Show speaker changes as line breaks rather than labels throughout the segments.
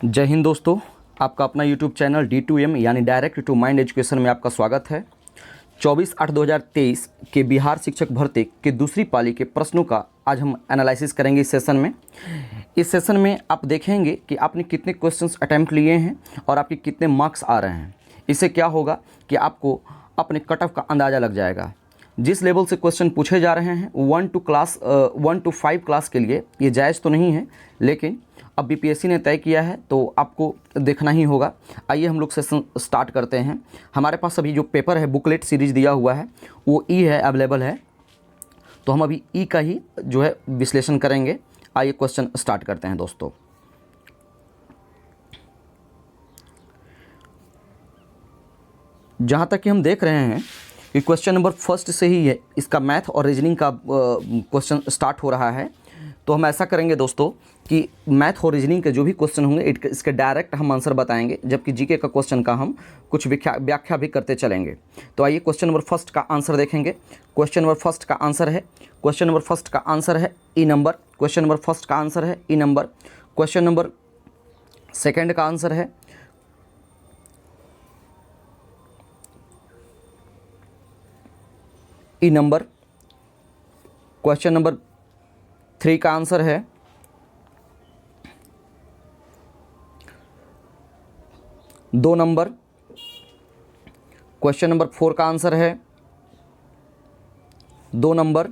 जय हिंद दोस्तों, आपका अपना यूट्यूब चैनल D2M यानी डायरेक्ट टू माइंड एजुकेशन में आपका स्वागत है। 24/8/2023 के बिहार शिक्षक भर्ती के दूसरी पाली के प्रश्नों का आज हम एनालिसिस करेंगे इस सेशन में। इस सेशन में आप देखेंगे कि आपने कितने क्वेश्चंस अटैम्प्ट लिए हैं और आपके कितने मार्क्स आ रहे हैं। इससे क्या होगा कि आपको अपने कट ऑफ का अंदाज़ा लग जाएगा। जिस लेवल से क्वेश्चन पूछे जा रहे हैं 1 to 5 क्लास के लिए ये जायज़ तो नहीं है, लेकिन अब बीपीएससी ने तय किया है तो आपको देखना ही होगा। आइए हम लोग सेशन स्टार्ट करते हैं। हमारे पास अभी जो पेपर है, बुकलेट सीरीज़ दिया हुआ है वो ई है, अवेलेबल है, तो हम अभी ई का ही जो है विश्लेषण करेंगे। आइए क्वेश्चन स्टार्ट करते हैं दोस्तों। जहाँ तक कि हम देख रहे हैं कि क्वेश्चन नंबर फर्स्ट से ही है, इसका मैथ और रीजनिंग का क्वेश्चन स्टार्ट हो रहा है। तो हम ऐसा करेंगे दोस्तों कि मैथ और रीजनिंग के जो भी क्वेश्चन होंगे इसके डायरेक्ट हम आंसर बताएंगे, जबकि जीके का क्वेश्चन का हम कुछ व्याख्या भी करते चलेंगे। तो आइए क्वेश्चन नंबर फर्स्ट का आंसर देखेंगे। क्वेश्चन नंबर फर्स्ट का आंसर है ई नंबर। क्वेश्चन नंबर फर्स्ट का आंसर है ई नंबर। क्वेश्चन नंबर सेकेंड का आंसर है ई नंबर। क्वेश्चन नंबर 3 का आंसर है दो नंबर। क्वेश्चन नंबर 4 का आंसर है 2 नंबर।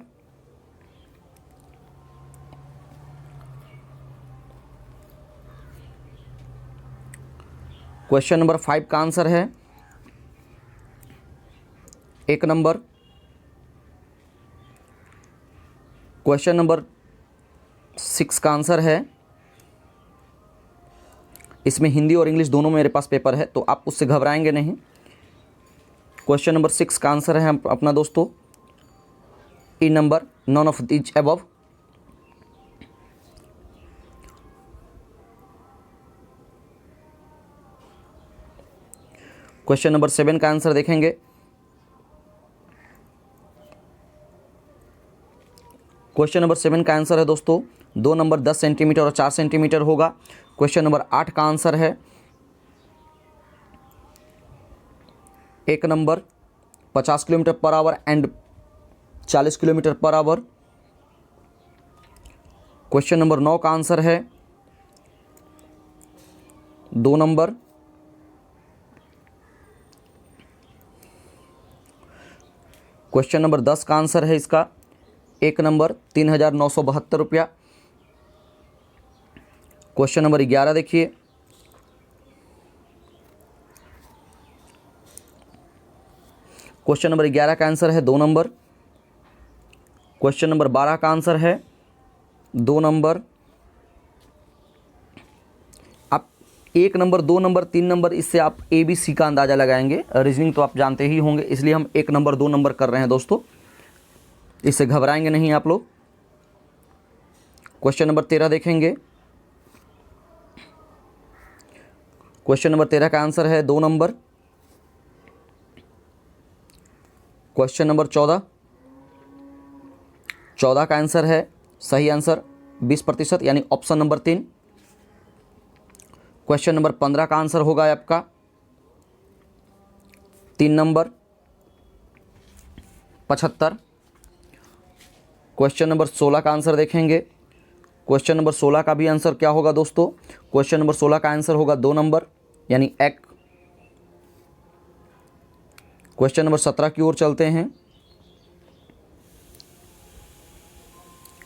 क्वेश्चन नंबर 5 का आंसर है 1 नंबर। क्वेश्चन नंबर 6 का आंसर है, इसमें हिंदी और इंग्लिश दोनों मेरे पास पेपर है तो आप उससे घबराएंगे नहीं। क्वेश्चन नंबर 6 का आंसर है अपना दोस्तों E number, none of these above. Question number 7 का आंसर देखेंगे। क्वेश्चन नंबर 7 का आंसर है दोस्तों 2 नंबर 10 सेंटीमीटर और 4 सेंटीमीटर होगा। क्वेश्चन नंबर 8 का आंसर है 1 number 50 kilometre per hour and 40 kilometre per hour. Question number 9 का आंसर है 2 नंबर। क्वेश्चन नंबर 10 का आंसर है इसका 1 नंबर 3,972 रुपया। क्वेश्चन नंबर 11 देखिए। क्वेश्चन नंबर 11 का आंसर है 2 नंबर। क्वेश्चन नंबर 12 का आंसर है 2 नंबर। आप 1 नंबर, 2 नंबर, 3 नंबर, इससे आप ABC का अंदाज़ा लगाएंगे। रीजनिंग तो आप जानते ही होंगे, इसलिए हम 1 नंबर 2 नंबर कर रहे हैं दोस्तों, इससे घबराएंगे नहीं आप लोग। क्वेश्चन नंबर 13 देखेंगे। क्वेश्चन नंबर 13 का आंसर है 2 नंबर। क्वेश्चन नंबर 14 का आंसर है सही आंसर 20% यानी ऑप्शन नंबर 3। क्वेश्चन नंबर 15 का आंसर होगा आपका 3 नंबर 75। क्वेश्चन नंबर 16 का आंसर देखेंगे। क्वेश्चन नंबर 16 का भी आंसर क्या होगा दोस्तों? क्वेश्चन नंबर 16 का आंसर होगा 2 नंबर यानी 1। क्वेश्चन नंबर 17 की ओर चलते हैं।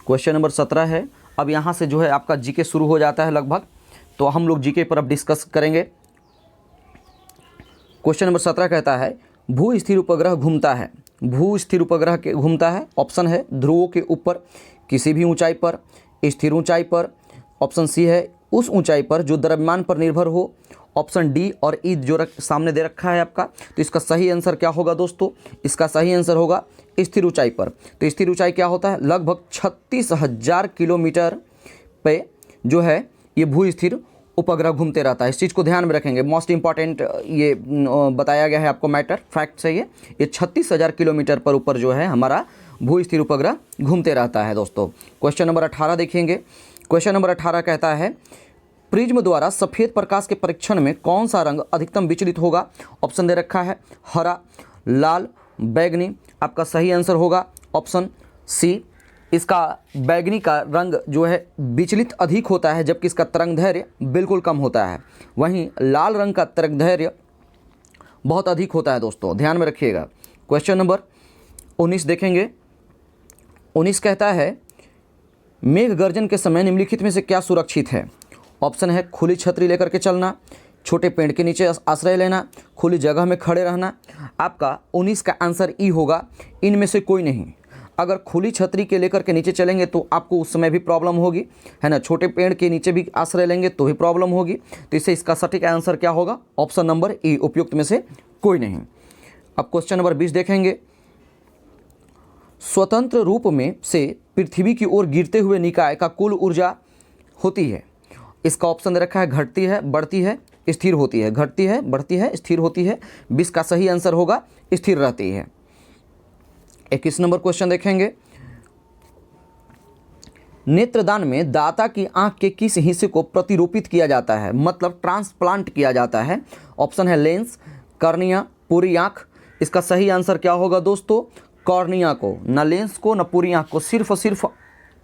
क्वेश्चन नंबर 17 है, अब यहाँ से जो है आपका जीके शुरू हो जाता है लगभग, तो हम लोग जीके पर अब डिस्कस करेंगे। क्वेश्चन नंबर 17 कहता है भू स्थिर उपग्रह घूमता है। भू स्थिर उपग्रह के घूमता है, ऑप्शन है ध्रुवों के ऊपर, किसी भी ऊंचाई पर, स्थिर ऊंचाई पर, ऑप्शन सी है उस ऊंचाई पर जो द्रव्यमान पर निर्भर हो, ऑप्शन डी और ई जो सामने दे रखा है आपका। तो इसका सही आंसर क्या होगा दोस्तों? इसका सही आंसर होगा स्थिर ऊंचाई पर। तो स्थिर ऊंचाई क्या होता है? लगभग 36,000 किलोमीटर पे जो है ये भू स्थिर उपग्रह घूमते रहता है। इस चीज़ को ध्यान में रखेंगे, मोस्ट इंपॉर्टेंट ये बताया गया है आपको मैटर, फैक्ट से ये 36,000 किलोमीटर पर ऊपर जो है हमारा भू स्थिर उपग्रह घूमते रहता है दोस्तों। क्वेश्चन नंबर 18 देखेंगे। क्वेश्चन नंबर 18 कहता है प्रिज्म द्वारा सफ़ेद प्रकाश के परीक्षण में कौन सा रंग अधिकतम विचलित होगा? ऑप्शन दे रखा है हरा, लाल, बैगनी। आपका सही आंसर होगा ऑप्शन सी। इसका बैगनी का रंग जो है विचलित अधिक होता है, जबकि इसका तरंगदैर्घ्य बिल्कुल कम होता है। वहीं लाल रंग का तरंगदैर्घ्य बहुत अधिक होता है दोस्तों, ध्यान में रखिएगा। क्वेश्चन नंबर 19 देखेंगे। 19 कहता है मेघ गर्जन के समय निम्नलिखित में से क्या सुरक्षित है? ऑप्शन है खुली छतरी लेकर के चलना, छोटे पेड़ के नीचे आश्रय लेना, खुली जगह में खड़े रहना। आपका 19 का आंसर ई होगा, इनमें से कोई नहीं। अगर खुली छतरी के लेकर के नीचे चलेंगे तो आपको उस समय भी प्रॉब्लम होगी, है ना। छोटे पेड़ के नीचे भी आश्रय लेंगे तो भी प्रॉब्लम होगी। तो इससे इसका सटीक आंसर क्या होगा? ऑप्शन नंबर ई, उपयुक्त में से कोई नहीं। अब क्वेश्चन नंबर 20 देखेंगे। स्वतंत्र रूप में से पृथ्वी की ओर गिरते हुए निकाय का कुल ऊर्जा होती है। इसका ऑप्शन दे रखा है घटती है, बढ़ती है, स्थिर होती है। घटती है, बढ़ती है, स्थिर होती है। 20 का सही आंसर होगा स्थिर रहती है। 21 नंबर क्वेश्चन देखेंगे। नेत्रदान में दाता की आंख के किस हिस्से को प्रतिरूपित किया जाता है, मतलब ट्रांसप्लांट किया जाता है? ऑप्शन है लेंस, कॉर्निया, पूरी आंख। इसका सही आंसर क्या होगा दोस्तों? कॉर्निया को, ना लेंस को, ना पूरी आंख को। सिर्फ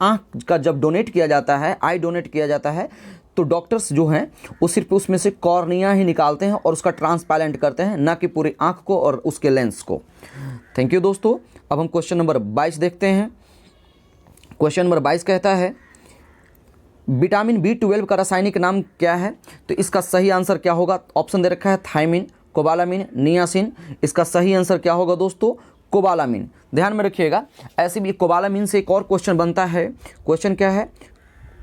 आंख का जब डोनेट किया जाता है, आई डोनेट किया जाता है, तो डॉक्टर्स जो हैं वो सिर्फ उसमें से कॉर्निया ही निकालते हैं और उसका ट्रांसप्लांट करते हैं, ना कि पूरी आंख को और उसके लेंस को। थैंक यू दोस्तों। अब हम क्वेश्चन नंबर 22 देखते हैं। क्वेश्चन नंबर 22 कहता है विटामिन B12 का रासायनिक नाम क्या है? तो इसका सही आंसर क्या होगा? ऑप्शन दे रखा है थायमिन, कोबालामिन, नियासिन। इसका सही आंसर क्या होगा दोस्तों? कोबालामिन। ध्यान में रखिएगा, ऐसे भी कोबालामिन से एक और क्वेश्चन बनता है। क्वेश्चन क्या है?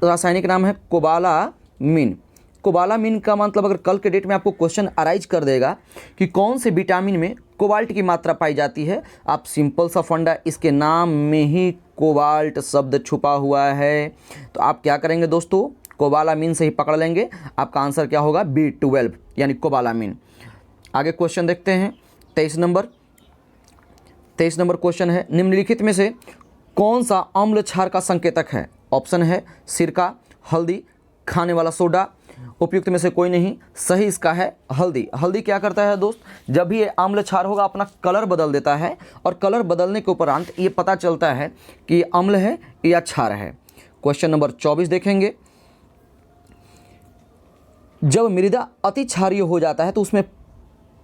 रासायनिक नाम है कोबालामिन। कोबालामिन का मतलब अगर कल के डेट में आपको क्वेश्चन अराइज कर देगा कि कौन से विटामिन में कोबाल्ट की मात्रा पाई जाती है, आप सिंपल सा फंडा, इसके नाम में ही कोबाल्ट शब्द छुपा हुआ है। तो आप क्या करेंगे दोस्तों? कोबालामिन से ही पकड़ लेंगे। आपका आंसर क्या होगा? B12 यानी कोबालामिन। आगे क्वेश्चन देखते हैं। 23 नंबर क्वेश्चन है निम्नलिखित में से कौन सा अम्ल क्षार का संकेतक है? ऑप्शन है सिरका, हल्दी, खाने वाला सोडा। उपयुक्त में से कोई नहीं। सही इसका है हल्दी। हल्दी क्या करता है दोस्त? जब भी ये अम्ल क्षार होगा अपना कलर बदल देता है, और कलर बदलने के उपरांत ये पता चलता है कि ये अम्ल है या क्षार है। क्वेश्चन नंबर 24 देखेंगे। जब मृदा अति क्षारीय हो जाता है तो उसमें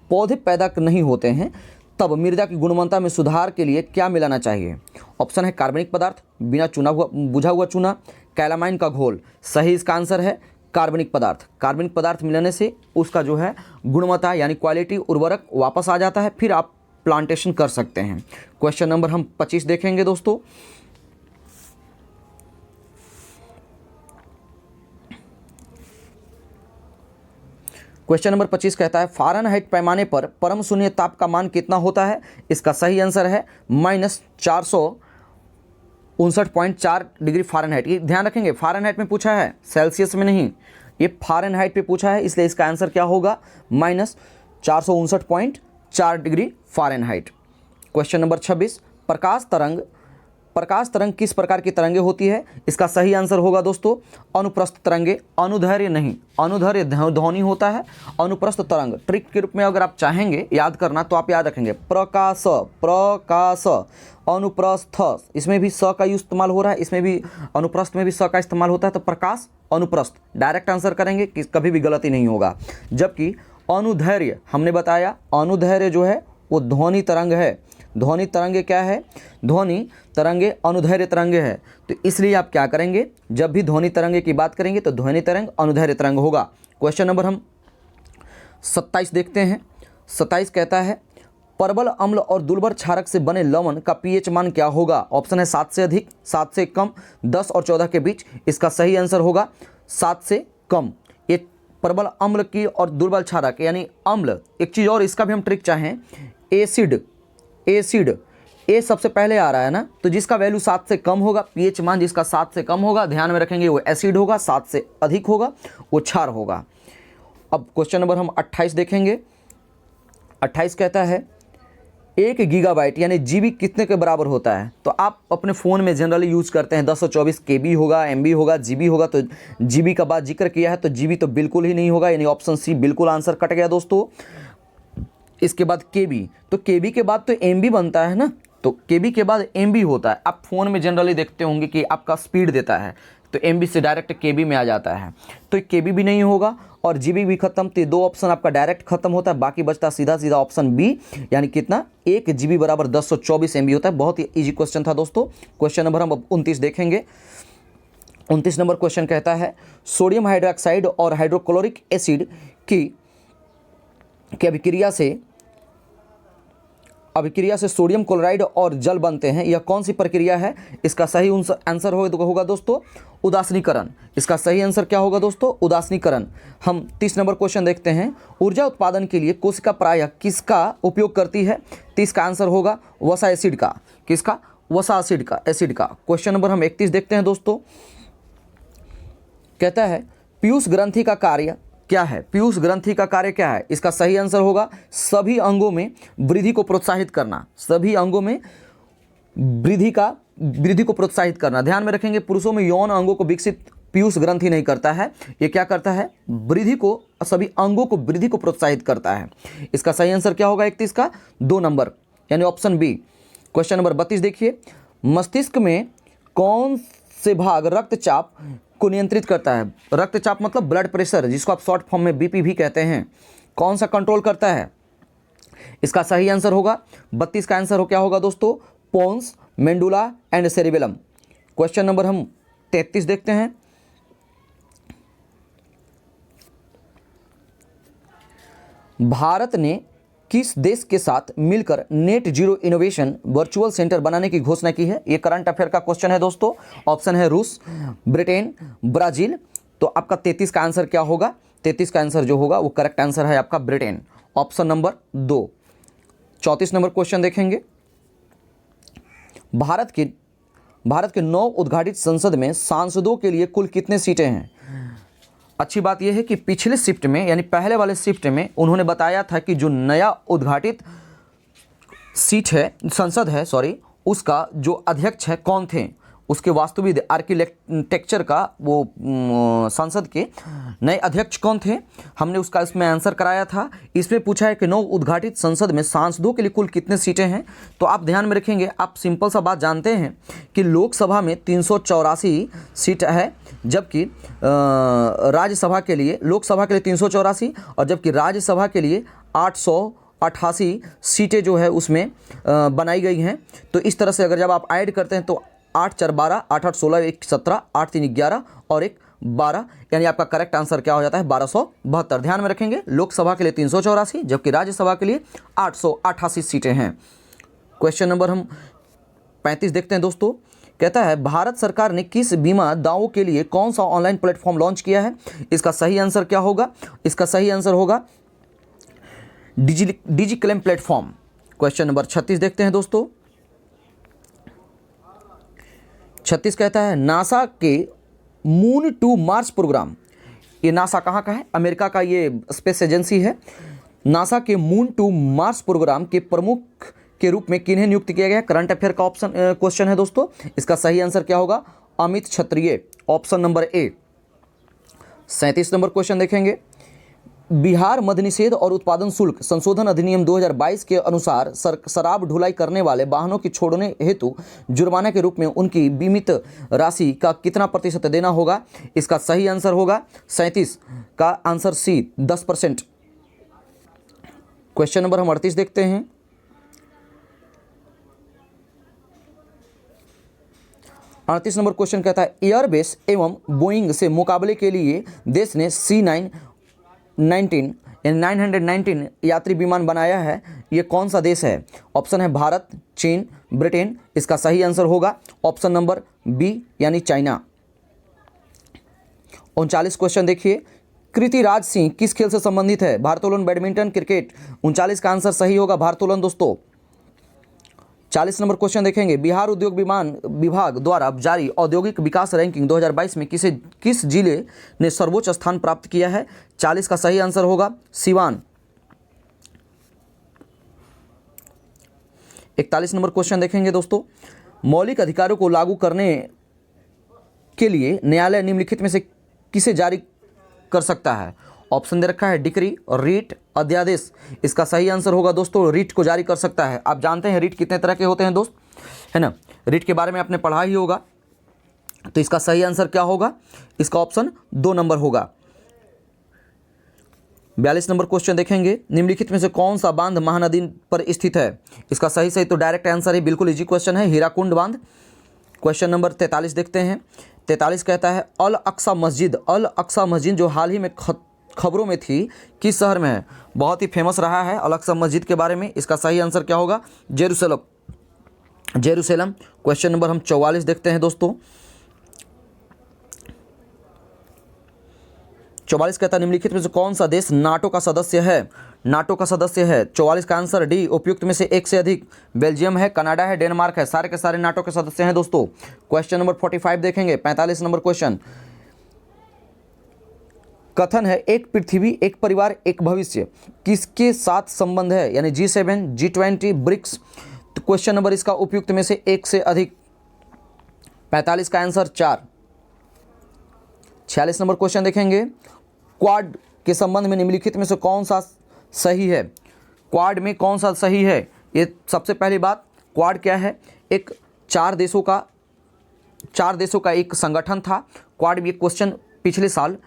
पौधे पैदा नहीं होते हैं, तब मृदा की गुणवत्ता में सुधार के लिए क्या मिलाना चाहिए? ऑप्शन है कार्बनिक पदार्थ, बिना बुझा हुआ चूना, कैलामाइन का घोल। सही इसका आंसर है कार्बनिक पदार्थ। कार्बनिक पदार्थ मिलाने से उसका जो है गुणवत्ता यानी क्वालिटी, उर्वरक वापस आ जाता है, फिर आप प्लांटेशन कर सकते हैं। क्वेश्चन नंबर हम 25 देखेंगे दोस्तों। क्वेश्चन नंबर 25 कहता है फ़ारेनहाइट पैमाने पर परम शून्य ताप का मान कितना होता है? इसका सही आंसर है -459.4 डिग्री फ़ारेनहाइट। ये ध्यान रखेंगे, फ़ारेनहाइट में पूछा है, सेल्सियस में नहीं। ये फ़ारेनहाइट पे पूछा है, इसलिए इसका आंसर क्या होगा? -459.4 डिग्री फ़ारेनहाइट। क्वेश्चन नंबर 26 प्रकाश तरंग किस प्रकार की तरंगे होती है? इसका सही आंसर होगा दोस्तों अनुप्रस्थ तरंगे। अनुदैर्घ्य नहीं, अनुदैर्घ्य ध्वनि होता है, अनुप्रस्थ तरंग। ट्रिक के रूप में अगर आप चाहेंगे याद करना तो आप याद रखेंगे प्रकाश, अनुप्रस्थ, इसमें भी स का इस्तेमाल हो रहा है, इसमें भी अनुप्रस्थ में भी स का इस्तेमाल होता है। तो प्रकाश, अनुप्रस्थ डायरेक्ट आंसर करेंगे कि कभी भी गलती नहीं होगा। जबकि अनुदैर्घ्य हमने बताया, अनुदैर्घ्य जो है वो ध्वनि तरंग है। ध्वनि तरंगे क्या है? ध्वनि तरंगे अनुदैर्घ्य तरंगे है। तो इसलिए आप क्या करेंगे, जब भी ध्वनि तरंगे की बात करेंगे तो ध्वनि तरंग अनुदैर्घ्य तरंग होगा। क्वेश्चन नंबर हम 27 देखते हैं। 27 कहता है परबल अम्ल और दुर्बल क्षारक से बने लवण का पीएच मान क्या होगा? ऑप्शन है 7 से अधिक, 7 से कम, 10 और 14 के बीच। इसका सही आंसर होगा 7 से कम। ये प्रबल अम्ल की और दुर्बल क्षारक यानी अम्ल, एक चीज़ और इसका भी हम ट्रिक चाहें, एसिड ए सबसे पहले आ रहा है ना, तो जिसका वैल्यू 7 से कम होगा, पीएच मान जिसका 7 से कम होगा, ध्यान में रखेंगे वो एसिड होगा, 7 से अधिक होगा वो क्षार होगा। अब क्वेश्चन नंबर हम 28 देखेंगे। 28 कहता है 1 गीगाबाइट यानी जीबी कितने के बराबर होता है? तो आप अपने फ़ोन में जनरली यूज़ करते हैं 1024 केबी होगा, एमबी होगा, जीबी होगा, तो जीबी का बात जिक्र किया है तो जीबी तो बिल्कुल ही नहीं होगा, यानी ऑप्शन सी बिल्कुल आंसर कट गया दोस्तों। इसके बाद केबी, तो केबी के बाद तो एमबी बनता है ना, तो केबी के बाद एमबी होता है। आप फ़ोन में जनरली देखते होंगे कि आपका स्पीड देता है, तो एमबी से डायरेक्ट केबी में आ जाता है, तो केबी भी नहीं होगा और जीबी भी खत्म। तो 2 ऑप्शन आपका डायरेक्ट खत्म होता है, बाकी बचता सीधा सीधा ऑप्शन बी, यानी कितना 1 जीबी बराबर 1024 एमबी होता है। बहुत ही ईजी क्वेश्चन था दोस्तों। क्वेश्चन नंबर हम अब 29 देखेंगे। 29 नंबर क्वेश्चन कहता है सोडियम हाइड्रोक्साइड और हाइड्रोक्लोरिक एसिड की अभिक्रिया से सोडियम क्लोराइड और जल बनते हैं, यह कौन सी प्रक्रिया है? इसका सही आंसर होगा दोस्तों उदासीनीकरण। इसका सही आंसर क्या होगा दोस्तों? उदासीनीकरण। हम 30 नंबर क्वेश्चन देखते हैं। ऊर्जा उत्पादन के लिए कोशिका प्रायः किसका उपयोग करती है? 30 का आंसर होगा वसा एसिड का। किसका? वसा एसिड का। क्वेश्चन नंबर हम 31 देखते हैं दोस्तों। कहता है पीयूष ग्रंथि का कार्य क्या है? पीयूष ग्रंथि का कार्य क्या है? इसका सही आंसर होगा सभी अंगों में वृद्धि को प्रोत्साहित करना। सभी अंगों में वृद्धि को प्रोत्साहित करना। ध्यान में रखेंगे, पुरुषों में यौन अंगों को विकसित पीयूष ग्रंथि नहीं करता है, ये क्या करता है? वृद्धि को, सभी अंगों को वृद्धि को प्रोत्साहित करता है। इसका सही आंसर क्या होगा 31 का? 2 नंबर यानी ऑप्शन बी। क्वेश्चन नंबर 32 देखिए। मस्तिष्क में कौन से भाग रक्तचाप को नियंत्रित करता है? रक्तचाप मतलब ब्लड प्रेशर, जिसको आप शॉर्ट फॉर्म में बीपी भी कहते हैं, कौन सा कंट्रोल करता है? इसका सही आंसर होगा 32 का आंसर क्या होगा दोस्तों? Pons, medulla and cerebellum. Question number हम 33 देखते हैं। भारत ने किस देश के साथ मिलकर net zero innovation virtual centre बनाने की घोषणा की है? ये करंट अफेयर का क्वेश्चन है दोस्तों। ऑप्शन है रूस, ब्रिटेन, ब्राजील। तो आपका 33 का आंसर क्या होगा? 33 का आंसर जो होगा वो करेक्ट आंसर है आपका Britain, option number 2। 34 number question देखेंगे। भारत के 9 उद्घाटित संसद में सांसदों के लिए कुल कितने सीटें हैं? अच्छी बात यह है कि पिछले शिफ्ट में यानी पहले वाले शिफ्ट में उन्होंने बताया था कि जो नया उद्घाटित संसद है उसका जो अध्यक्ष है कौन थे, उसके वास्तुविद आर्किटेक्चर का वो संसद के नए अध्यक्ष कौन थे, हमने उसका इसमें आंसर कराया था। इसमें पूछा है कि 9 उद्घाटित संसद में सांसदों के लिए कुल कितने सीटें हैं। तो आप ध्यान में रखेंगे, आप सिंपल सा बात जानते हैं कि लोकसभा में 384 सीट है, जबकि राज्यसभा के लिए, लोकसभा के लिए 384 और जबकि राज्यसभा के लिए 888 सीटें जो है उसमें बनाई गई हैं। तो इस तरह से अगर जब आप ऐड करते हैं तो 8 4 12, 8 8 16, 1 17, 8 3 11 और 1 12, यानी आपका करेक्ट आंसर क्या हो जाता है? 1272। ध्यान में रखेंगे, लोकसभा के लिए 384 जबकि राज्यसभा के लिए 888 सीटें हैं। क्वेश्चन नंबर हम 35 देखते हैं दोस्तों। कहता है भारत सरकार ने किस बीमा दावों के लिए कौन सा ऑनलाइन प्लेटफॉर्म लॉन्च किया है? इसका सही आंसर क्या होगा? इसका सही आंसर होगा DigiClaim platform. Question number 36 देखते हैं दोस्तों। 36 कहता है नासा के मून टू मार्स प्रोग्राम, ये नासा कहाँ का है? अमेरिका का ये स्पेस एजेंसी है। नासा के मून टू मार्स प्रोग्राम के प्रमुख के रूप में किन्हें नियुक्त किया गया? करंट अफेयर का ऑप्शन क्वेश्चन है दोस्तों। इसका सही आंसर क्या होगा? Amit Kshatriya, option number A. 37 number question देखेंगे। बिहार मद्य निषेध और उत्पादन शुल्क संशोधन अधिनियम 2022 के अनुसार शराब ढुलाई करने वाले वाहनों की छोड़ने हेतु जुर्माना के रूप में उनकी बीमित राशि का कितना प्रतिशत देना होगा? इसका सही आंसर होगा 37 का आंसर सी, 10%। क्वेश्चन नंबर हम 38 देखते हैं। 38 नंबर क्वेश्चन कहता है एयरबस एवं बोइंग से मुकाबले के लिए देश ने C919 यात्री विमान बनाया है, ये कौन सा देश है? ऑप्शन है भारत, चीन, ब्रिटेन। इसका सही आंसर होगा ऑप्शन नंबर बी यानी चाइना। 39 क्वेश्चन देखिए। कृतिराज सिंह किस खेल से संबंधित है? भारोत्तोलन, बैडमिंटन, क्रिकेट। 39 का आंसर सही होगा भारोत्तोलन दोस्तों। 40 नंबर क्वेश्चन देखेंगे। बिहार उद्योग विभाग द्वारा जारी औद्योगिक विकास रैंकिंग 2022 में किस जिले ने सर्वोच्च स्थान प्राप्त किया है? 40 का सही आंसर होगा सिवान। 41 नंबर क्वेश्चन देखेंगे दोस्तों, मौलिक अधिकारों को लागू करने के लिए न्यायालय निम्नलिखित में से किसे जारी कर सकता है? ऑप्शन दे रखा है डिक्री, रीट, अध्यादेश। इसका सही आंसर होगा दोस्तों रीट को जारी कर सकता है। आप जानते हैं रीट कितने तरह के होते हैं दोस्त, है ना, रीट के बारे में आपने पढ़ा ही होगा। तो इसका सही आंसर क्या होगा? इसका ऑप्शन 2 नंबर होगा। 42 नंबर क्वेश्चन देखेंगे, निम्नलिखित में से कौन सा बांध महानदी पर स्थित है? इसका सही तो डायरेक्ट आंसर है, बिल्कुल इजी क्वेश्चन है, हीराकुंड बांध। क्वेश्चन नंबर 43 देखते हैं। 43 कहता है अल अक्सा मस्जिद, अल अक्सा मस्जिद जो हाल ही में खबरों में थी, किस शहर में है? बहुत ही फेमस रहा है अल अक्सा मस्जिद के बारे में। इसका सही आंसर क्या होगा? Jerusalem, Jerusalem. क्वेश्चन नंबर हम 44 देखते हैं दोस्तों। 44 कहता है निम्नलिखित में से कौन सा देश नाटो का सदस्य है? नाटो का सदस्य है। 44 का आंसर डी, उपयुक्त में से एक से अधिक। बेल्जियम है, कनाडा है, डेनमार्क है, सारे के सारे नाटो के सदस्य हैं दोस्तों। क्वेश्चन नंबर 45 देखेंगे। 45 नंबर क्वेश्चन, कथन है एक पृथ्वी एक परिवार एक भविष्य, किसके साथ संबंध है? यानी G7, G20, ब्रिक्स। तो क्वेश्चन नंबर इसका उपयुक्त में से एक से अधिक। 45 का आंसर 4। 46 नंबर क्वेश्चन देखेंगे, क्वाड के संबंध में निम्नलिखित में से कौन सा सही है? क्वाड में कौन सा सही है? ये सबसे पहली बात, क्वाड क्या है? एक चार देशों का एक संगठन था। क्वाड में एक क्वेश्चन पिछले साल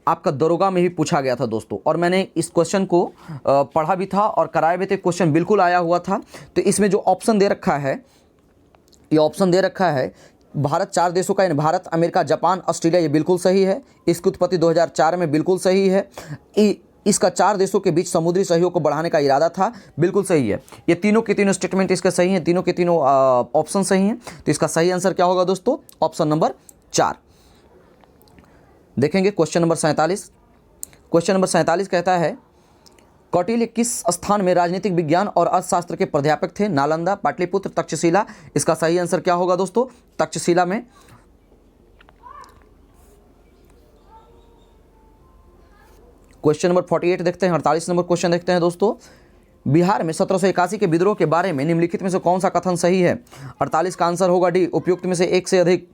आपका दरोगा में भी पूछा गया था दोस्तों, और मैंने इस क्वेश्चन को पढ़ा भी था और कराए भी थे, क्वेश्चन बिल्कुल आया हुआ था। तो इसमें जो ऑप्शन दे रखा है, ये ऑप्शन दे रखा है भारत 4 देशों का, यानी भारत, अमेरिका, जापान, ऑस्ट्रेलिया, ये बिल्कुल सही है। इसकी उत्पत्ति 2004 में, बिल्कुल सही है। इसका 4 देशों के बीच समुद्री सहयोग को बढ़ाने का इरादा था, बिल्कुल सही है। ये तीनों के तीनों स्टेटमेंट इसके सही हैं, तीनों के तीनों ऑप्शन सही हैं। तो इसका सही आंसर क्या होगा दोस्तों? Option number 4। देखेंगे क्वेश्चन नंबर 47। क्वेश्चन नंबर 47 कहता है कौटिल्य किस स्थान में राजनीतिक विज्ञान और अर्थशास्त्र के प्राध्यापक थे? नालंदा, पाटलिपुत्र, तक्षशिला। इसका सही आंसर क्या होगा दोस्तों? तक्षशिला में। क्वेश्चन नंबर 48 देखते हैं। 48 नंबर क्वेश्चन देखते हैं दोस्तों, बिहार में 1781 के विद्रोह के बारे में निम्नलिखित में से कौन सा कथन सही है? 48 का आंसर होगा डी, उपयुक्त में से एक से अधिक।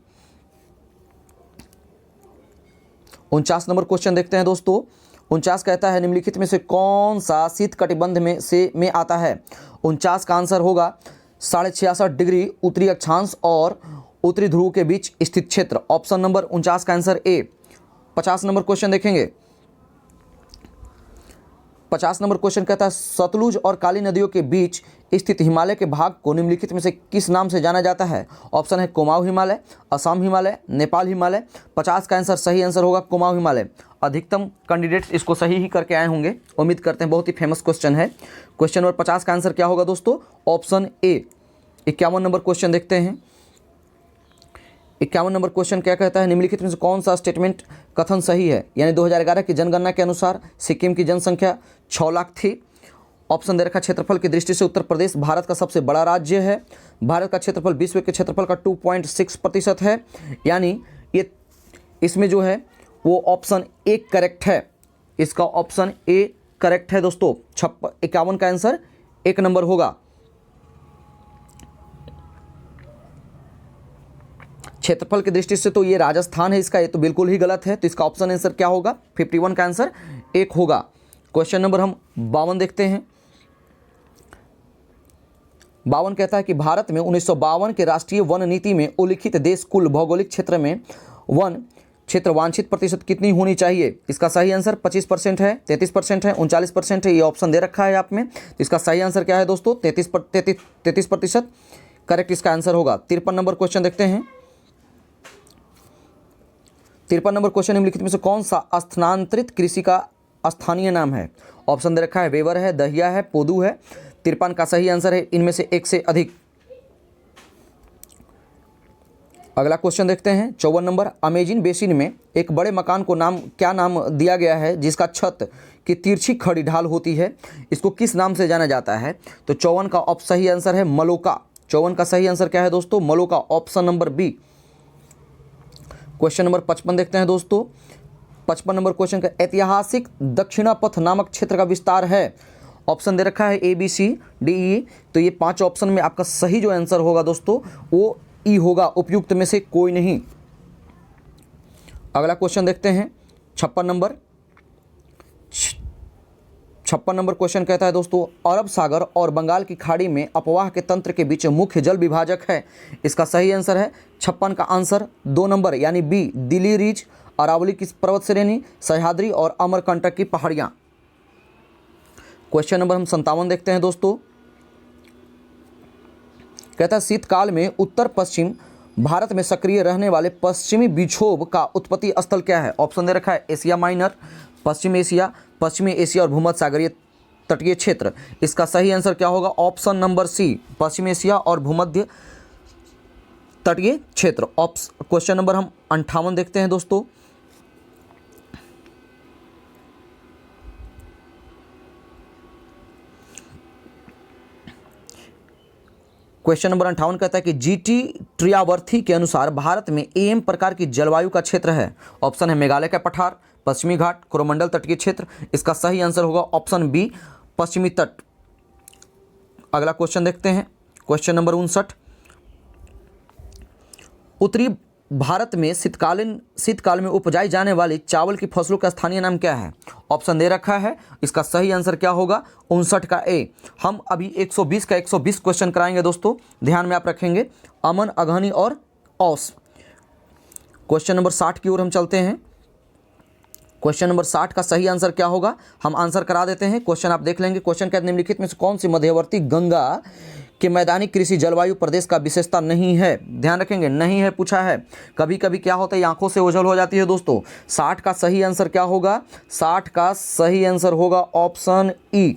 49 नंबर क्वेश्चन देखते हैं दोस्तों। 49 कहता है निम्नलिखित में से कौन सा शीत कटिबंध में आता है? 49 का आंसर होगा 66.5 डिग्री उत्तरी अक्षांश और उत्तरी ध्रुव के बीच स्थित क्षेत्र। ऑप्शन नंबर 49 का आंसर ए। 50 नंबर क्वेश्चन देखेंगे। 50 नंबर क्वेश्चन कहता है सतलुज और काली नदियों के बीच स्थित हिमालय के भाग को निम्नलिखित में से किस नाम से जाना जाता है? ऑप्शन है कुमाऊं हिमालय, असम हिमालय, नेपाल हिमालय। 50 का आंसर सही आंसर होगा कुमाऊं हिमालय। अधिकतम कैंडिडेट्स इसको सही ही करके आए होंगे, उम्मीद करते हैं। बहुत ही फेमस क्वेश्चन है। क्वेश्चन नंबर 50 का आंसर क्या होगा दोस्तों? Option A. 51 नंबर क्वेश्चन देखते हैं। 51 नंबर क्वेश्चन क्या कहता है निम्नलिखित में से कौन सा स्टेटमेंट कथन सही है? यानी 2011 की जनगणना के अनुसार सिक्किम की जनसंख्या 6 लाख थी। ऑप्शन दे रखा क्षेत्रफल की दृष्टि से उत्तर प्रदेश भारत का सबसे बड़ा राज्य है। भारत का क्षेत्रफल विश्व के क्षेत्रफल का 2.6% है। यानी ये इसमें जो है वो ऑप्शन ए करेक्ट है। इसका ऑप्शन ए करेक्ट है दोस्तों। 51 का आंसर 1 नंबर होगा। क्षेत्रफल की दृष्टि से तो ये राजस्थान है इसका, ये तो बिल्कुल ही गलत है। तो इसका ऑप्शन आंसर क्या होगा? 51 का आंसर 1 होगा। क्वेश्चन नंबर हम 52 देखते हैं। 52 कहता है कि भारत में 1952 के राष्ट्रीय वन नीति में उल्लिखित देश कुल भौगोलिक क्षेत्र में वन क्षेत्र वांछित प्रतिशत कितनी होनी चाहिए? इसका सही आंसर 25% है, 33% है, 39% है। ये ऑप्शन दे रखा है आप में। तो इसका सही आंसर क्या है दोस्तों? 33% करेक्ट इसका आंसर होगा। 53 नंबर क्वेश्चन देखते हैं। 53 नंबर क्वेश्चन निम्नलिखित में से कौन सा स्थानांतरित कृषि का स्थानीय नाम है? ऑप्शन दे रखा है वेवर है, दहिया है, पोदू है। 53 का सही आंसर है इनमें से एक से अधिक। अगला क्वेश्चन देखते हैं। 54 नंबर, अमेजिन बेसिन में एक बड़े मकान को क्या नाम दिया गया है जिसका छत की तिरछी खड़ी ढाल होती है? इसको किस नाम से जाना जाता है? तो 54 का सही आंसर है मलोका। 54 का सही आंसर क्या है दोस्तों? मलोका, option number B. Question number 55 देखते हैं दोस्तों। 55 नंबर क्वेश्चन का ऐतिहासिक दक्षिणा पथ नामक क्षेत्र का विस्तार है। ऑप्शन दे रखा है A B C D E, तो ये 5 ऑप्शन में आपका सही जो आंसर होगा दोस्तों वो ई होगा, उपयुक्त में से कोई नहीं। अगला क्वेश्चन देखते हैं 56 नंबर क्वेश्चन कहता है दोस्तों, अरब सागर और बंगाल की खाड़ी में अपवाह के तंत्र के बीच मुख्य जल विभाजक है। इसका सही आंसर है 56 का आंसर 2 नंबर यानी बी, दिल्ली रिज, अरावली की पर्वत श्रेणी, सह्याद्री और अमरकंटक की पहाड़ियां। क्वेश्चन नंबर हम 57 देखते हैं दोस्तों, कहता है शीतकाल में उत्तर पश्चिम भारत में सक्रिय रहने वाले पश्चिमी विक्षोभ का उत्पत्ति स्थल क्या है। ऑप्शन दे रखा है एशिया माइनर, पश्चिमी एशिया और भूमध्य सागरीय तटीय क्षेत्र। इसका सही आंसर क्या होगा, ऑप्शन नंबर सी, पश्चिमी एशिया और भूमध्य तटीय क्षेत्र। क्वेश्चन नंबर हम 58 देखते हैं दोस्तों, क्वेश्चन नंबर 58 कहता है कि जीटी ट्रियावर्थी के अनुसार भारत में एम प्रकार की जलवायु का क्षेत्र है। ऑप्शन है मेघालय का पठार, पश्चिमी घाट, कोरोमंडल तटीय क्षेत्र। इसका सही आंसर होगा ऑप्शन बी, पश्चिमी तट। अगला क्वेश्चन देखते हैं, क्वेश्चन नंबर 59, उत्तरी भारत में शीतकाल में उपजाई जाने वाली चावल की फसलों का स्थानीय नाम क्या है। ऑप्शन दे रखा है, इसका सही आंसर क्या होगा, 59 का ए। हम अभी 120 का 120 क्वेश्चन कराएंगे दोस्तों, ध्यान में आप रखेंगे, अमन, अगहनी और औस। क्वेश्चन नंबर 60 की ओर हम चलते हैं। क्वेश्चन नंबर 60 का सही आंसर क्या होगा, हम आंसर करा देते हैं। क्वेश्चन आप देख लेंगे, क्वेश्चन के निम्नलिखित में से कौन सी मध्यवर्ती गंगा कि मैदानी कृषि जलवायु प्रदेश का विशेषता नहीं है। ध्यान रखेंगे, नहीं है पूछा है। कभी कभी क्या होता है, आंखों से ओझल हो जाती है दोस्तों। 60 का सही आंसर क्या होगा, 60 का सही आंसर होगा ऑप्शन ई।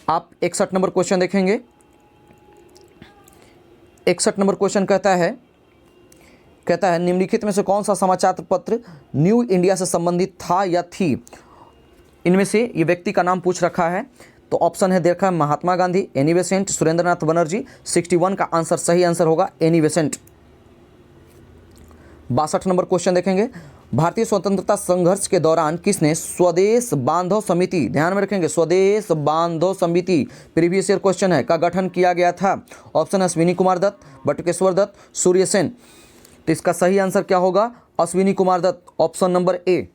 आप 61 नंबर क्वेश्चन देखेंगे, 61 नंबर क्वेश्चन कहता है निम्नलिखित में से कौन सा समाचार पत्र न्यू इंडिया से संबंधित था या थी। इनमें से ये व्यक्ति का नाम पूछ रखा है, तो ऑप्शन है देखा महात्मा गांधी, एनी बेसेंट, सुरेंद्रनाथ बनर्जी। 61 का आंसर सही आंसर होगा एनी बेसेंट। 62 नंबर क्वेश्चन देखेंगे, भारतीय स्वतंत्रता संघर्ष के दौरान किसने स्वदेश बांधव समिति, ध्यान में रखेंगे, स्वदेश बांधव समिति प्रीवियस ईयर क्वेश्चन है, का गठन किया गया था। ऑप्शन अश्विनी कुमार दत्त, बटुकेश्वर दत्त, सूर्य सेन। तो इसका सही आंसर क्या होगा, Ashwini Kumar Dutt, option number A.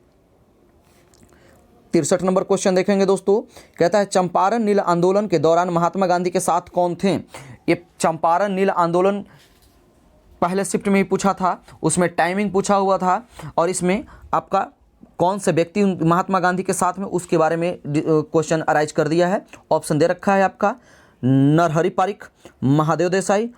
63 number question देखेंगे दोस्तों, कहता है चंपारण नील आंदोलन के दौरान महात्मा गांधी के साथ कौन थे। ये चंपारण नील आंदोलन पहले शिफ्ट में ही पूछा था, उसमें टाइमिंग पूछा हुआ था, और इसमें आपका कौन से व्यक्ति महात्मा गांधी के साथ में उसके बारे में क्वेश्चन अराइज कर दिया है। ऑप्शन दे रखा है आपका नरहरि पारिख, महादेव देसाई,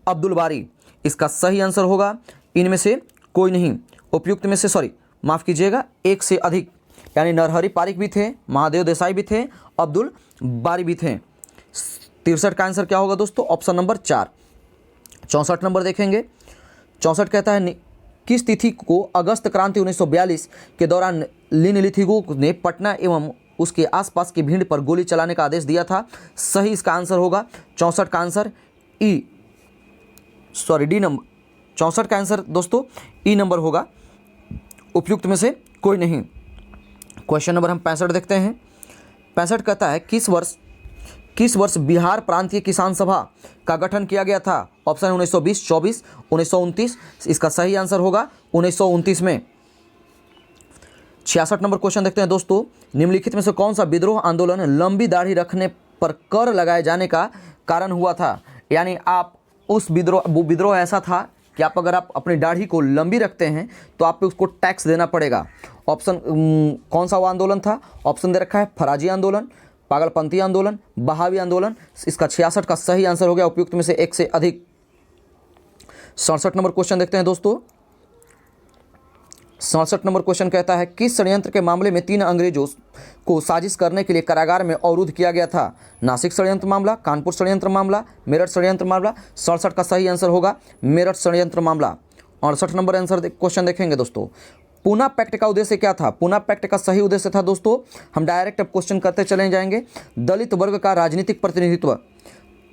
अब्दुल बारी। इसका सही आंसर होगा इनमें से कोई नहीं, उपयुक्त में से माफ़ कीजिएगा, एक से अधिक, यानी नरहरि पारिख भी थे, महादेव देसाई भी थे, अब्दुल बारी भी थे। 63 का आंसर क्या होगा दोस्तों, ऑप्शन नंबर 4। 64 नंबर देखेंगे, 64 कहता है किस तिथि को अगस्त क्रांति 1942 के दौरान लिनलिथिगो ने पटना एवं उसके आसपास की भीड़ पर गोली चलाने का आदेश दिया था। सही इसका आंसर होगा 64 का आंसर डी नंबर। 64 का आंसर दोस्तों ई नंबर होगा, उपयुक्त में से कोई नहीं। क्वेश्चन नंबर हम 65 देखते हैं। 65 कहता है किस वर्ष बिहार प्रांतीय किसान सभा का गठन किया गया था। ऑप्शन 1920, 24, 1929। इसका सही आंसर होगा 1929 में। 66 नंबर क्वेश्चन देखते हैं दोस्तों, निम्नलिखित में से कौन सा विद्रोह आंदोलन लंबी दाढ़ी रखने पर कर लगाए जाने का कारण हुआ था। यानी आप उस विद्रोह ऐसा था कि आप अगर आप अपनी दाढ़ी को लंबी रखते हैं तो आप पे उसको टैक्स देना पड़ेगा। ऑप्शन कौन सा वो आंदोलन था, ऑप्शन दे रखा है फराजी आंदोलन, पागलपंथी आंदोलन, बहावी आंदोलन। इसका 66 का सही आंसर हो गया, उपयुक्त में से एक से अधिक। 67 नंबर क्वेश्चन देखते हैं दोस्तों। 67 नंबर क्वेश्चन कहता है किस षड्यंत्र के मामले में 3 अंग्रेजों को साजिश करने के लिए कारागार में अवरुद्ध किया गया था। नासिक षड्यंत्र मामला, कानपुर षड्यंत्र मामला, मेरठ षड्यंत्र मामला। 67 का सही आंसर होगा मेरठ षड्यंत्र मामला। 68 नंबर आंसर क्वेश्चन देखेंगे दोस्तों, पूना पैक्ट का उद्देश्य क्या था। पूना पैक्ट का सही उद्देश्य था दोस्तों, हम डायरेक्ट अब क्वेश्चन करते चले जाएंगे, दलित वर्ग का राजनीतिक प्रतिनिधित्व।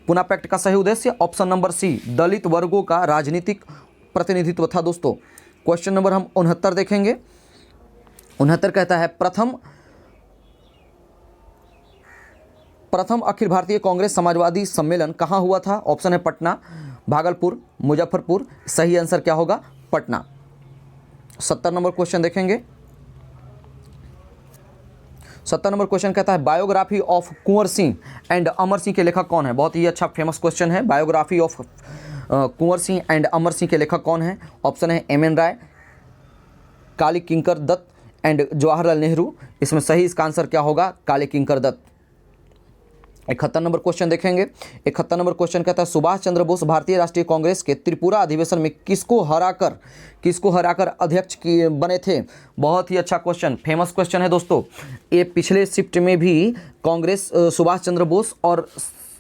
पूना पैक्ट का सही उद्देश्य ऑप्शन नंबर सी, दलित वर्गों का राजनीतिक प्रतिनिधित्व था दोस्तों। क्वेश्चन नंबर हम 69 देखेंगे। 69 कहता है प्रथम अखिल भारतीय कांग्रेस समाजवादी सम्मेलन कहाँ हुआ था? ऑप्शन है पटना, भागलपुर, मुजफ्फरपुर। सही आंसर क्या होगा? पटना। 70 नंबर क्वेश्चन देखेंगे। 70 नंबर क्वेश्चन कहता है biography of Kunwar Singh and Amar Singh के लेखक कौन है? बहुत ही अच्छा फेमस क्वेश्चन है। Biography of Kunwar Singh and Amar Singh के लेखक कौन है? ऑप्शन है एम.एन. राय, काली किंकर दत्त एंड जवाहरलाल नेहरू। इसमें सही इसका आंसर क्या होगा? काली किंकर दत्त। 71 नंबर क्वेश्चन देखेंगे। 71 नंबर क्वेश्चन कहता है सुभाष चंद्र बोस भारतीय राष्ट्रीय कांग्रेस के त्रिपुरा अधिवेशन में किसको हराकर अध्यक्ष बने थे? बहुत ही अच्छा क्वेश्चन, फेमस क्वेश्चन है दोस्तों। ये पिछले शिफ्ट में भी कांग्रेस सुभाष चंद्र बोस और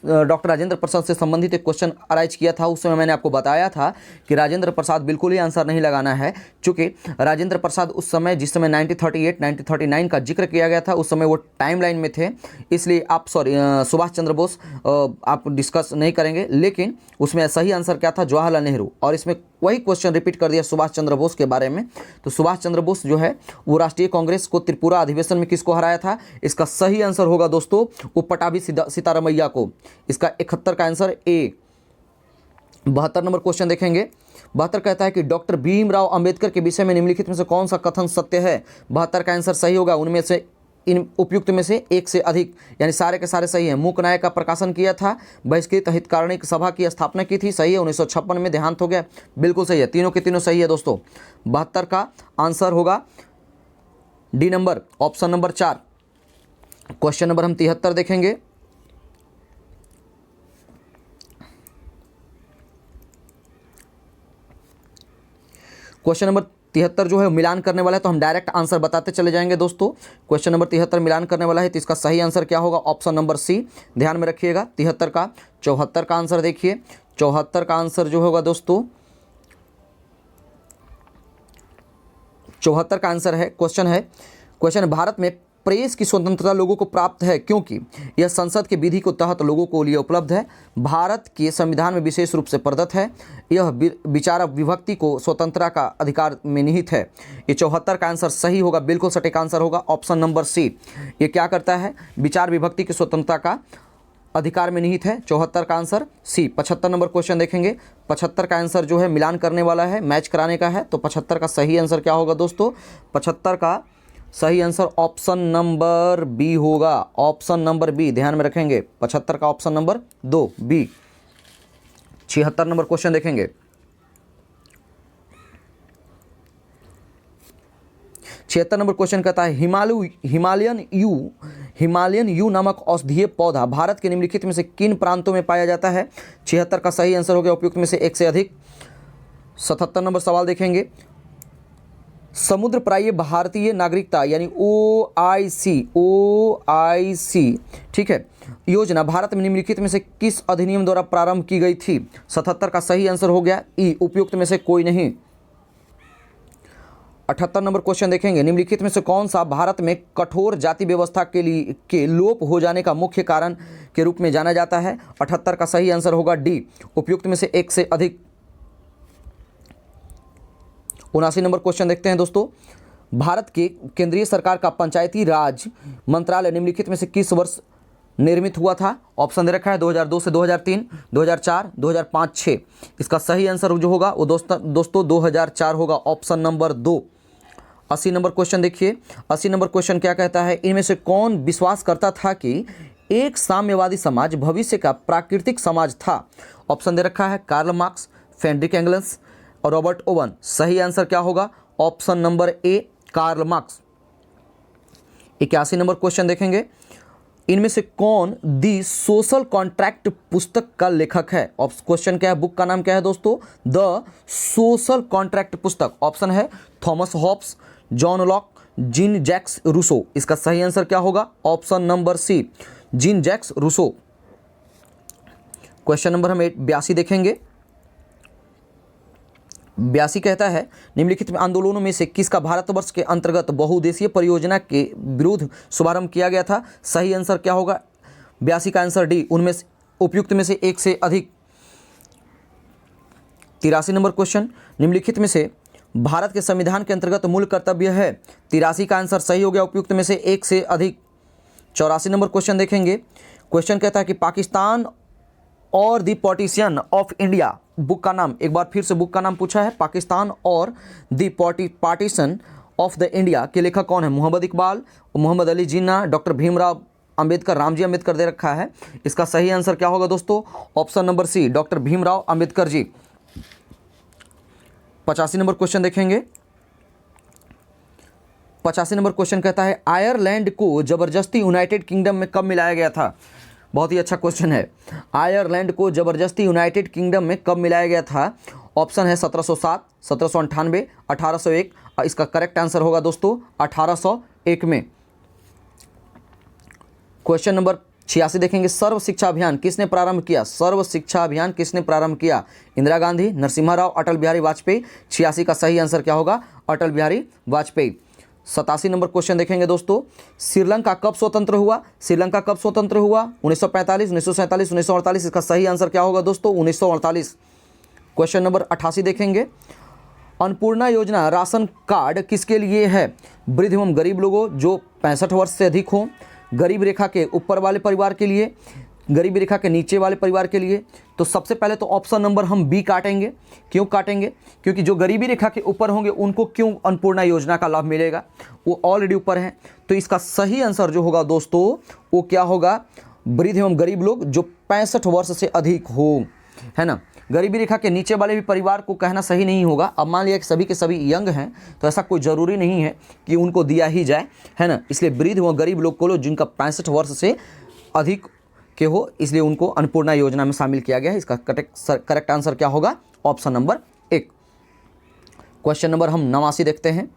डॉक्टर राजेंद्र प्रसाद से संबंधित एक क्वेश्चन अराइज किया था। उस समय मैंने आपको बताया था कि राजेंद्र प्रसाद बिल्कुल ही आंसर नहीं लगाना है, क्योंकि राजेंद्र प्रसाद उस समय जिस समय 1938 1939 का जिक्र किया गया था उस समय वो टाइमलाइन में थे, इसलिए आप सुभाष चंद्र बोस आप डिस्कस नहीं करेंगे। लेकिन उसमें सही आंसर क्या था? जवाहरलाल नेहरू। और इसमें वही क्वेश्चन रिपीट कर दिया सुभाष चंद्र बोस के बारे में। तो सुभाष चंद्र बोस जो है वो राष्ट्रीय कांग्रेस को त्रिपुरा अधिवेशन में किसको हराया था? इसका सही आंसर होगा दोस्तों वो पटाभी सीतारमैया को। इसका 71 का आंसर ए। 72 नंबर क्वेश्चन देखेंगे। 72 कहता है कि डॉक्टर भीमराव अंबेडकर के विषय में निम्नलिखित में से कौन सा कथन सत्य है? 72 का आंसर सही होगा उनमें से इन उपयुक्त में से एक से अधिक, यानी सारे के सारे सही हैं। मूक नायक का प्रकाशन किया था, बहिष्कृत हितकारणिक सभा की स्थापना की थी, सही है। 1956 में देहांत हो गया, बिल्कुल सही है। तीनों के तीनों सही है दोस्तों। 72 का आंसर होगा D number, option number 4। Question number हम 73 देखेंगे। क्वेश्चन नंबर 73 जो है मिलान करने वाला है, तो हम डायरेक्ट आंसर बताते चले जाएंगे दोस्तों। क्वेश्चन नंबर 73 मिलान करने वाला है, तो इसका सही आंसर क्या होगा? Option number C. ध्यान में रखिएगा। 73 का 74 का आंसर देखिए। 74 का आंसर जो होगा दोस्तों 74 का आंसर है, क्वेश्चन भारत में प्रेस की स्वतंत्रता लोगों को प्राप्त है क्योंकि यह संसद के विधि को तहत लोगों को लिए उपलब्ध है, भारत के संविधान में विशेष रूप से प्रदत्त है, यह विचार विभक्ति को स्वतंत्रता का अधिकार में निहित है। ये 74 का आंसर सही होगा, बिल्कुल सटीक आंसर होगा ऑप्शन नंबर सी। ये क्या करता है? विचार विभक्ति की स्वतंत्रता का अधिकार में निहित है। 74 का आंसर सी। 75 नंबर क्वेश्चन देखेंगे। 75 का आंसर जो है मिलान करने वाला है, मैच कराने का है, तो 75 का सही आंसर क्या होगा दोस्तों? 75 का सही आंसर ऑप्शन नंबर बी होगा, ऑप्शन नंबर बी। ध्यान में रखेंगे 75 का option number 2 B. 76 number question देखेंगे। 76 नंबर क्वेश्चन कहता है हिमालयन यू नामक औषधीय पौधा भारत के निम्नलिखित में से किन प्रांतों में पाया जाता है? 76 का सही आंसर हो गया उपयुक्त में से एक से अधिक। 77 नंबर सवाल देखेंगे। समुद्र प्रायीय भारतीय नागरिकता यानी OIC ठीक है योजना भारत में निम्नलिखित में से किस अधिनियम द्वारा प्रारंभ की गई थी? 77 का सही आंसर हो गया ई, उपयुक्त में से कोई नहीं। 78 नंबर क्वेश्चन देखेंगे। निम्नलिखित में से कौन सा भारत में कठोर जाति व्यवस्था के लोप हो जाने का मुख्य कारण के रूप में जाना जाता है? 78 का सही आंसर होगा डी, उपयुक्त में से एक से अधिक। 79 नंबर क्वेश्चन देखते हैं दोस्तों। भारत के केंद्रीय सरकार का पंचायती राज मंत्रालय निम्नलिखित में से किस वर्ष निर्मित हुआ था? ऑप्शन दे रखा है 2002 से 2003, 2004, 2005, 6। इसका सही आंसर जो होगा वो दोस्तों 2004 होगा, ऑप्शन नंबर 2। 80 नंबर क्वेश्चन देखिए। 80 नंबर क्वेश्चन क्या कहता है? इनमें से कौन विश्वास करता था कि एक साम्यवादी समाज भविष्य का प्राकृतिक समाज था? ऑप्शन दे रखा है कार्ल मार्क्स, फ्रेडरिक एंगल्स और रॉबर्ट ओवन। सही आंसर क्या होगा? Option number A Karl Marx. 81 number question देखेंगे। इनमें से कौन दी सोशल कॉन्ट्रैक्ट पुस्तक का लेखक है? क्वेश्चन क्या है? बुक का नाम क्या है दोस्तों? द सोशल कॉन्ट्रैक्ट पुस्तक। ऑप्शन है Thomas Hobbes, John Locke, Jean Jacques Rousseau. इसका सही आंसर क्या होगा? Option number C Jean Jacques Rousseau. Question number हम 82 देखेंगे। 82 कहता है निम्नलिखित में आंदोलनों में से किसका भारतवर्ष के अंतर्गत बहुउद्देशीय परियोजना के विरुद्ध शुभारंभ किया गया था? सही आंसर क्या होगा? 82 का आंसर डी, उनमें से उपयुक्त में से एक से अधिक। 83 नंबर क्वेश्चन। निम्नलिखित में से भारत के संविधान के अंतर्गत मूल कर्तव्य है? 83 का आंसर सही हो गया, उपयुक्त में से एक से अधिक। 84 नंबर क्वेश्चन देखेंगे। क्वेश्चन कहता है कि पाकिस्तान और the partition of India book का नाम, एक बार फिर से बुक का नाम पूछा है, पाकिस्तान और the partition of the India के लेखक कौन है? मोहम्मद इकबाल, मोहम्मद अली जिन्ना, डॉक्टर भीमराव अंबेडकर, रामजी अंबेडकर दे रखा है। इसका सही आंसर क्या होगा दोस्तों? Option number C, doctor Bhimrao Ambedkar ji. 85 number question देखेंगे। 85 नंबर क्वेश्चन कहता है आयरलैंड को जबरदस्ती यूनाइटेड किंगडम में कब मिलाया गया था? बहुत ही अच्छा क्वेश्चन है। आयरलैंड को जबरदस्ती यूनाइटेड किंगडम में कब मिलाया गया था? ऑप्शन है 1707, 1798, 1801। इसका करेक्ट आंसर होगा दोस्तों 1801 में। क्वेश्चन नंबर 86 देखेंगे। सर्व शिक्षा अभियान किसने प्रारंभ किया? सर्व शिक्षा अभियान किसने प्रारंभ किया? इंदिरा गांधी, नरसिम्हा राव, अटल बिहारी वाजपेयी। 86 का सही आंसर क्या होगा? अटल बिहारी वाजपेयी। 87 नंबर क्वेश्चन देखेंगे दोस्तों। श्रीलंका कब स्वतंत्र हुआ? श्रीलंका कब स्वतंत्र हुआ? 1945, 1947, 1948। इसका सही आंसर क्या होगा दोस्तों? 1948। क्वेश्चन नंबर 88 देखेंगे। अन्नपूर्णा योजना राशन कार्ड किसके लिए है? वृद्ध एवं गरीब लोगों जो 65 वर्ष से अधिक हों, गरीब रेखा के ऊपर वाले परिवार के लिए, गरीबी रेखा के नीचे वाले परिवार के लिए। तो सबसे पहले तो ऑप्शन नंबर हम बी काटेंगे। क्यों काटेंगे? क्योंकि जो गरीबी रेखा के ऊपर होंगे उनको क्यों अन्नपूर्णा योजना का लाभ मिलेगा? वो ऑलरेडी ऊपर हैं। तो इसका सही आंसर जो होगा दोस्तों वो क्या होगा? वृद्ध एवं गरीब लोग जो 65 वर्ष से अधिक हो, है ना। गरीबी रेखा के नीचे वाले भी परिवार को कहना सही नहीं होगा। अब मान लिया कि सभी के सभी यंग हैं तो ऐसा कोई ज़रूरी नहीं है कि उनको दिया ही जाए, है ना। इसलिए वृद्ध व गरीब लोग को जिनका 65 वर्ष से अधिक के हो, इसलिए उनको अन्नपूर्णा योजना में शामिल किया गया है। इसका करेक्ट आंसर क्या होगा? Option number 1। क्वेश्चन नंबर हम 89 देखते हैं।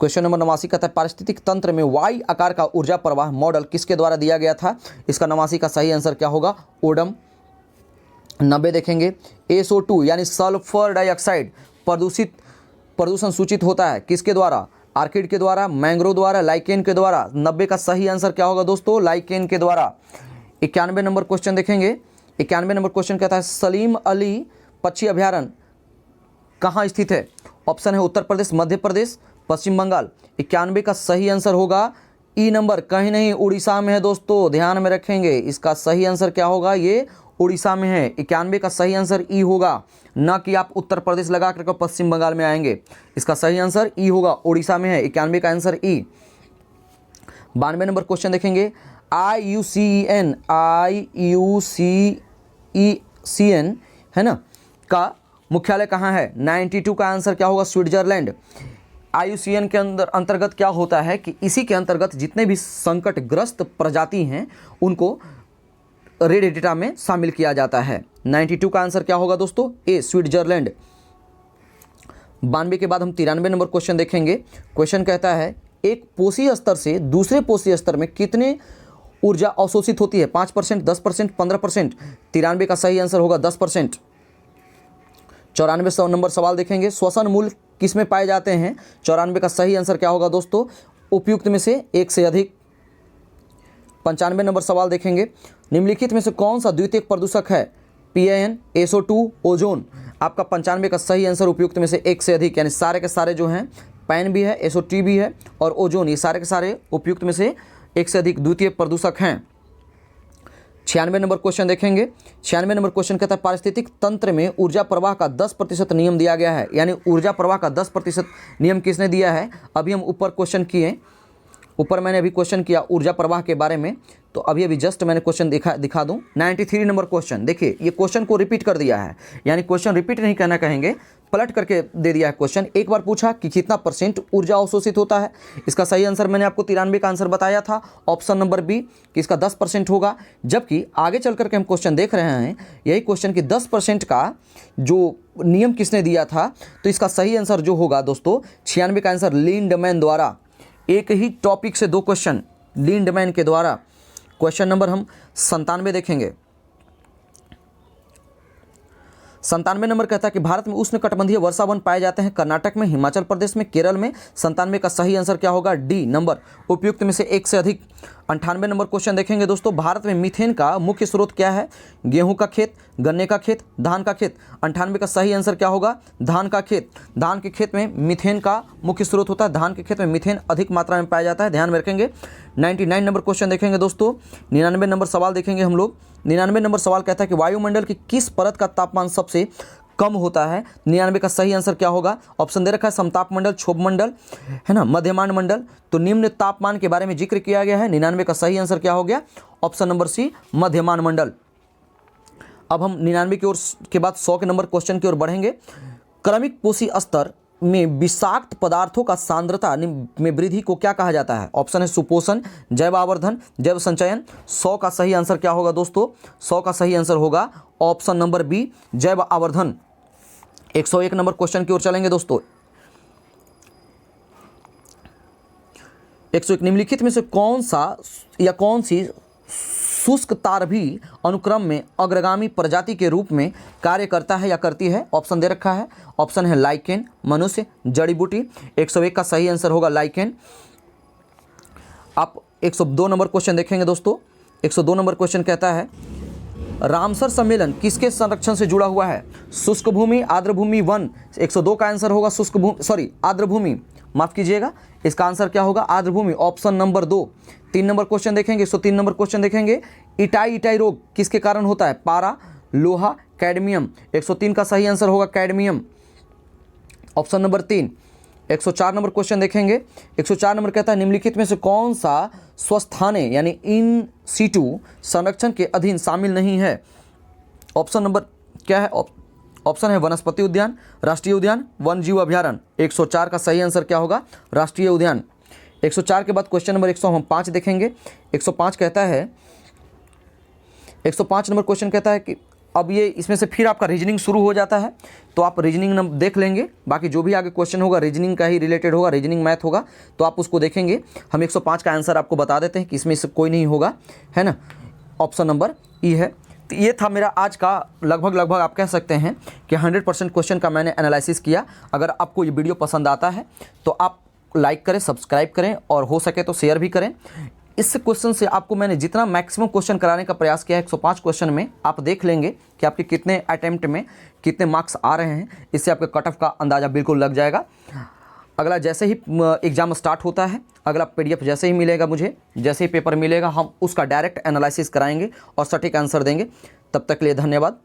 क्वेश्चन नंबर 89 कहता है पारिस्थितिक तंत्र में वाई आकार का ऊर्जा प्रवाह मॉडल किसके द्वारा दिया गया था? इसका 89 का सही आंसर क्या होगा? ओडम। 90 देखेंगे। SO2 यानी सल्फर डाइऑक्साइड प्रदूषण सूचित होता है किसके द्वारा? आर्किड के द्वारा, मैंग्रोव द्वारा, लाइकेन के द्वारा। 90 का सही आंसर क्या होगा दोस्तों? लाइकेन के द्वारा। 91 नंबर क्वेश्चन देखेंगे। 91 नंबर क्वेश्चन कहता है सलीम अली पक्षी अभ्यारण्य कहाँ स्थित है? ऑप्शन है उत्तर प्रदेश, मध्य प्रदेश, पश्चिम बंगाल। 91 का सही आंसर होगा ई नंबर, कहीं नहीं, उड़ीसा में है दोस्तों, ध्यान में रखेंगे। इसका सही आंसर क्या होगा? ये उड़ीसा में है। 91 का सही आंसर ई होगा, ना कि आप उत्तर प्रदेश लगा करके पश्चिम बंगाल में आएंगे। इसका सही आंसर ई होगा, उड़ीसा में है। 91 का आंसर ई। 92 नंबर क्वेश्चन देखेंगे। IUCN है ना का मुख्यालय कहाँ है? 92 का आंसर क्या होगा? स्विट्जरलैंड। IUCN के अंतर्गत क्या होता है कि इसी के अंतर्गत जितने भी संकटग्रस्त प्रजाति हैं उनको रेड डेटा में शामिल किया जाता है। 92 का आंसर क्या होगा दोस्तों? ए, स्विट्जरलैंड। 92 के बाद हम 93 नंबर क्वेश्चन देखेंगे। क्वेश्चन कहता है एक पोषी स्तर से दूसरे पोषी स्तर में कितने ऊर्जा अवशोषित होती है? 5%, 10%, 15%। 93 का सही आंसर होगा 10%। 94 नंबर सवाल देखेंगे। श्वसन मूल किस में पाए जाते हैं? 94 का सही आंसर क्या होगा दोस्तों? उपयुक्त में से एक से अधिक। 95 नंबर सवाल देखेंगे। निम्नलिखित में से कौन सा द्वितीयक प्रदूषक है? PAN, SO2, ozone. आपका 95 का सही आंसर उपयुक्त में से एक से अधिक, यानी सारे के सारे जो हैं, पैन भी है, SO2 भी है और ओजोन, ये सारे के सारे उपयुक्त में से एक से अधिक द्वितीय प्रदूषक हैं। 96 नंबर क्वेश्चन देखेंगे। 96 नंबर क्वेश्चन कहता है पारिस्थितिक तंत्र में ऊर्जा प्रवाह का 10% नियम दिया गया है, यानी ऊर्जा प्रवाह का 10% नियम किसने दिया है? अभी हम ऊपर क्वेश्चन किए, ऊपर मैंने अभी क्वेश्चन किया ऊर्जा प्रवाह के बारे में, तो अभी जस्ट मैंने क्वेश्चन दिखा दूं। 93 नंबर क्वेश्चन देखिए, ये क्वेश्चन को रिपीट कर दिया है, यानी क्वेश्चन रिपीट नहीं कहना कहेंगे, पलट करके दे दिया है क्वेश्चन। एक बार पूछा कि कितना % ऊर्जा अवशोषित होता है? इसका सही आंसर मैंने आपको 93 का आंसर बताया था, ऑप्शन नंबर बी, कि इसका 10% होगा। जबकि आगे चल करके हम क्वेश्चन देख रहे हैं यही क्वेश्चन कि 10% का जो नियम किसने दिया था, तो इसका सही आंसर जो होगा दोस्तों 96 का आंसर लिंडमैन द्वारा। एक ही टॉपिक से 2 क्वेश्चन लिंडमैन के द्वारा। क्वेश्चन नंबर हम 97 देखेंगे। 97 नंबर कहता है कि भारत में उष्णकटिबंधीय वर्षा वन पाए जाते हैं कर्नाटक में, हिमाचल प्रदेश में, केरल में। 97 का सही आंसर क्या होगा? डी नंबर, उपयुक्त में से एक से अधिक। 98 नंबर क्वेश्चन देखेंगे दोस्तों, भारत में मीथेन का मुख्य स्रोत क्या है? गेहूं का खेत, गन्ने का खेत, धान का खेत। 98 का सही आंसर क्या होगा? धान का खेत। धान के खेत में मीथेन का मुख्य स्रोत होता है, धान के खेत में मीथेन अधिक मात्रा में पाया जाता है, ध्यान में रखेंगे। 99 नंबर क्वेश्चन देखेंगे दोस्तों, 99 नंबर सवाल देखेंगे हम लोग। 99 नंबर सवाल कहता है कि वायुमंडल की किस परत का तापमान सबसे कम होता है? 99 का सही आंसर क्या होगा? ऑप्शन दे रखा है समताप मंडल, क्षोभ मंडल, है ना, मध्यमान मंडल। तो निम्न तापमान के बारे में जिक्र किया गया है। 99 का सही आंसर क्या हो गया? ऑप्शन नंबर सी, मध्यमान मंडल। अब हम 99 की ओर के बाद 100 के नंबर क्वेश्चन की ओर बढ़ेंगे। क्रमिक पोषी स्तर में विषाक्त पदार्थों का सांद्रता में वृद्धि को क्या कहा जाता है? ऑप्शन है सुपोषण, जैव आवर्धन, जैव संचयन। 100 का सही आंसर क्या होगा दोस्तों? 100 का सही आंसर होगा ऑप्शन नंबर बी, जैव आवर्धन। 101 नंबर क्वेश्चन की ओर चलेंगे दोस्तों। 101, निम्नलिखित में से कौन सा या कौन सी शुष्क तार भी अनुक्रम में अग्रगामी प्रजाति के रूप में कार्य करता है या करती है? ऑप्शन दे रखा है, ऑप्शन है लाइकेन, मनुष्य, जड़ी बूटी। 101 का सही आंसर होगा लाइकेन। आप 102 नंबर क्वेश्चन देखेंगे दोस्तों। 102 नंबर क्वेश्चन कहता है रामसर सम्मेलन किसके संरक्षण से जुड़ा हुआ है? शुष्क भूमि, आर्द्र भूमि, वन। 102 का आंसर होगा शुष्क भूमि, आर्द्र भूमि, माफ कीजिएगा, इसका आंसर क्या होगा? आर्द्र भूमि, ऑप्शन नंबर 2। 3 नंबर क्वेश्चन देखेंगे, 103 नंबर क्वेश्चन देखेंगे, इटाई रोग किसके कारण होता है? पारा, लोहा, कैडमियम। 103 का सही आंसर होगा cadmium, option number 3। 104 number question देखेंगे। 104 नंबर कहता है निम्नलिखित में से कौन सा स्वस्थाने यानी इन सीटू संरक्षण के अधीन शामिल नहीं है? ऑप्शन नंबर क्या है? ऑप्शन है वनस्पति उद्यान, राष्ट्रीय उद्यान, वन जीव अभ्यारण्य। 104 का सही आंसर क्या होगा? राष्ट्रीय उद्यान। 104 के बाद क्वेश्चन नंबर 105 देखेंगे। 105 कहता है 105 नंबर क्वेश्चन कहता है कि अब ये इसमें से फिर आपका रीजनिंग शुरू हो जाता है, तो आप रीजनिंग देख लेंगे, बाकी जो भी आगे क्वेश्चन होगा रीजनिंग का ही रिलेटेड होगा, रीजनिंग मैथ होगा, तो आप उसको देखेंगे। हम 105 का आंसर आपको बता देते हैं कि इसमें से कोई नहीं होगा, है ना, ऑप्शन नंबर ई है। तो ये था मेरा आज का लगभग आप कह सकते हैं कि 100% क्वेश्चन का मैंने एनालिसिस किया। अगर आपको ये वीडियो पसंद आता है तो आप लाइक करें, सब्सक्राइब करें और हो सके तो शेयर भी करें। इस क्वेश्चन से आपको मैंने जितना मैक्सिमम क्वेश्चन कराने का प्रयास किया है 105 क्वेश्चन में, आप देख लेंगे कि आपके कितने अटेम्प्ट में कितने मार्क्स आ रहे हैं। इससे आपके कट ऑफ का अंदाज़ा बिल्कुल लग जाएगा। अगला जैसे ही एग्ज़ाम स्टार्ट होता है, अगला PDF जैसे ही मिलेगा मुझे, जैसे ही पेपर मिलेगा, हम उसका डायरेक्ट एनालिसिस कराएंगे और सटीक आंसर देंगे। तब तक के लिए धन्यवाद।